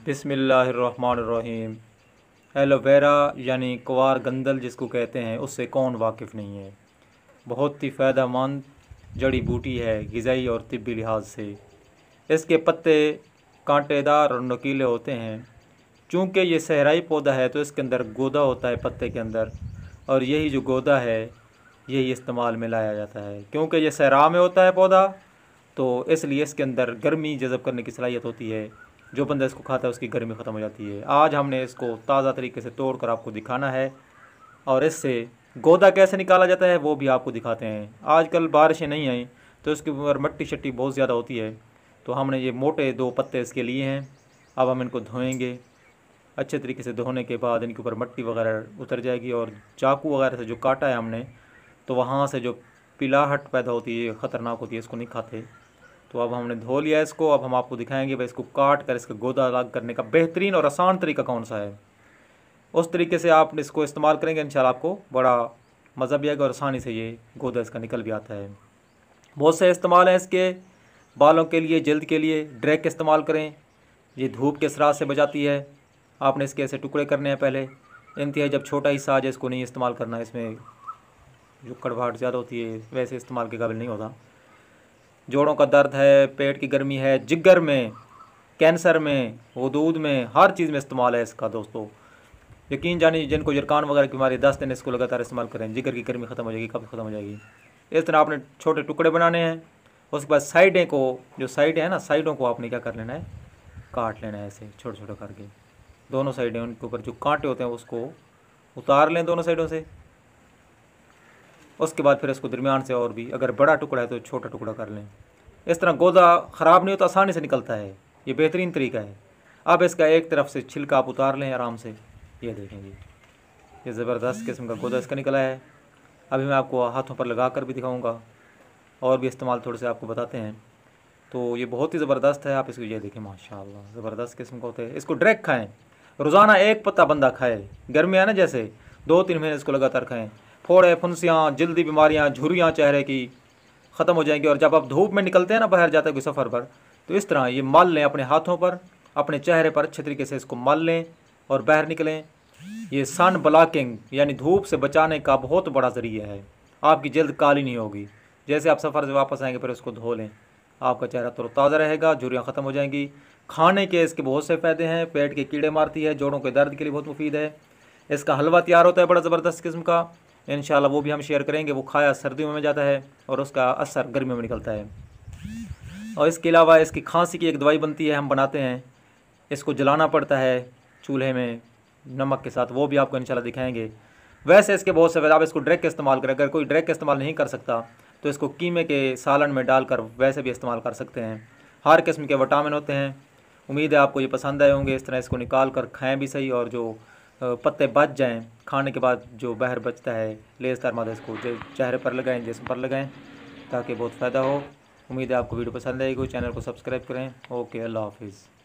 बिस्मिल्लाहिर्रहमानिर्रहीम। एलोवेरा यानी क्वार गंदल जिसको कहते हैं, उससे कौन वाकिफ़ नहीं है। बहुत ही फ़ायदेमंद जड़ी बूटी है ग़िज़ाई और तिब्बी लिहाज से। इसके पत्ते कांटेदार और नुकीले होते हैं। चूँकि ये सहराई पौधा है तो इसके अंदर गोदा होता है पत्ते के अंदर, और यही जो गोदा है यही इस्तेमाल में लाया जाता है। क्योंकि ये सहरा में होता है पौधा, तो इसलिए इसके अंदर गर्मी जज़ब करने की सलाहियत होती है। जो बंदा इसको खाता है उसकी गर्मी ख़त्म हो जाती है। आज हमने इसको ताज़ा तरीके से तोड़ कर आपको दिखाना है, और इससे गोदा कैसे निकाला जाता है वो भी आपको दिखाते हैं। आजकल बारिशें नहीं आई तो इसके ऊपर मट्टी शट्टी बहुत ज़्यादा होती है, तो हमने ये मोटे 2 पत्ते इसके लिए हैं। अब हम इनको धोएंगे। अच्छे तरीके से धोने के बाद इनके ऊपर मट्टी वगैरह उतर जाएगी, और चाकू वगैरह से जो काटा है हमने, तो वहाँ से जो पिलाहट पैदा होती है, ख़तरनाक होती है, इसको नहीं खाते। तो अब हमने धो लिया इसको। अब हम आपको दिखाएंगे भाई इसको काट कर इसका गोदा अलग करने का बेहतरीन और आसान तरीका कौन सा है। उस तरीके से आप इसको इस्तेमाल करेंगे इंशाल्लाह आपको बड़ा मज़ा भी आएगा, और आसानी से ये गोदा इसका निकल भी आता है। बहुत से इस्तेमाल हैं इसके, बालों के लिए, जल्द के लिए डायरेक्ट इस्तेमाल करें। ये धूप के असरात से बचाती है। आपने इसके ऐसे टुकड़े करने हैं पहले। इंतहाई जब छोटा हिस्सा आ जाए इसको नहीं इस्तेमाल करना, इसमें जो कड़वाहट ज़्यादा होती है वैसे इस्तेमाल के काबिल नहीं होता। जोड़ों का दर्द है, पेट की गर्मी है, जिगर में, कैंसर में, वदूद में, हर चीज़ में इस्तेमाल है इसका दोस्तों। यकीन जानिए जिनको जरकान वगैरह की बीमारी 10 दिन इसको लगातार इस्तेमाल करें, जिगर की गर्मी ख़त्म हो जाएगी, कब्ज़ ख़त्म हो जाएगी। इस तरह आपने छोटे टुकड़े बनाने हैं। उसके बाद साइडें को, जो साइडें हैं ना, साइडों को आपने क्या कर लेना है, काट लेना है ऐसे छोटे छोटे करके। दोनों साइडें, उनके ऊपर जो कांटे होते हैं उसको उतार लें दोनों साइडों से। उसके बाद फिर इसको दरमियान से, और भी अगर बड़ा टुकड़ा है तो छोटा टुकड़ा कर लें। इस तरह गोदा ख़राब नहीं होता, आसानी से निकलता है। ये बेहतरीन तरीका है। अब इसका एक तरफ से छिलका आप उतार लें आराम से। ये देखें जी, ये ज़बरदस्त किस्म का गोदा इसका निकला है। अभी मैं आपको हाथों पर लगा कर भी दिखाऊँगा, और भी इस्तेमाल थोड़े से आपको बताते हैं। तो ये बहुत ही ज़बरदस्त है। आप इसको ये देखें, माशाल्लाह ज़बरदस्त किस्म का होता है। इसको डायरेक्ट खाएँ, रोज़ाना एक पत्ता बंदा खाए। गर्मी है ना, जैसे 2-3 महीने इसको लगातार खाएँ। फोड़े, फुंसियाँ, जल्दी बीमारियाँ, झुर्रियाँ चेहरे की ख़त्म हो जाएंगी। और जब आप धूप में निकलते हैं ना, बाहर जाते हैं कोई सफ़र पर, तो इस तरह ये मल लें अपने हाथों पर, अपने चेहरे पर अच्छे तरीके से इसको मल लें और बाहर निकलें। ये सन ब्लॉकिंग यानी धूप से बचाने का बहुत बड़ा ज़रिया है। आपकी जल्द काली नहीं होगी। जैसे आप सफ़र से वापस आएंगे फिर उसको धो लें, आपका चेहरा तरोताज़ा रहेगा, झुर्रियाँ ख़त्म हो जाएंगी। खाने के इसके बहुत से फ़ायदे हैं। पेट के कीड़े मारती है, जोड़ों के दर्द के लिए बहुत मुफीद है। इसका हलवा तैयार होता है बड़ा ज़बरदस्त किस्म का, इंशाल्लाह वो भी हम शेयर करेंगे। वो खाया सर्दियों में जाता है और उसका असर गर्मियों में निकलता है। और इसके अलावा इसकी खांसी की एक दवाई बनती है, हम बनाते हैं। इसको जलाना पड़ता है चूल्हे में नमक के साथ, वो भी आपको इंशाल्लाह दिखाएंगे। वैसे इसके बहुत से फ़ायदे, आप इसको डायरेक्ट इस्तेमाल करें। अगर कोई डायरेक्ट इस्तेमाल नहीं कर सकता तो इसको कीमे के सालन में डालकर वैसे भी इस्तेमाल कर सकते हैं। हर किस्म के विटामिन होते हैं। उम्मीद है आपको ये पसंद आए होंगे। इस तरह इसको निकाल कर खाएँ भी सही, और जो पत्ते बच जाएं खाने के बाद, जो बाहर बचता है लेज़दार मादा, इसको चेहरे पर लगाएं, जिस्म पर लगाएं, ताकि बहुत फ़ायदा हो। उम्मीद है आपको वीडियो पसंद आएगी। चैनल को सब्सक्राइब करें। ओके, अल्लाह हाफिज़।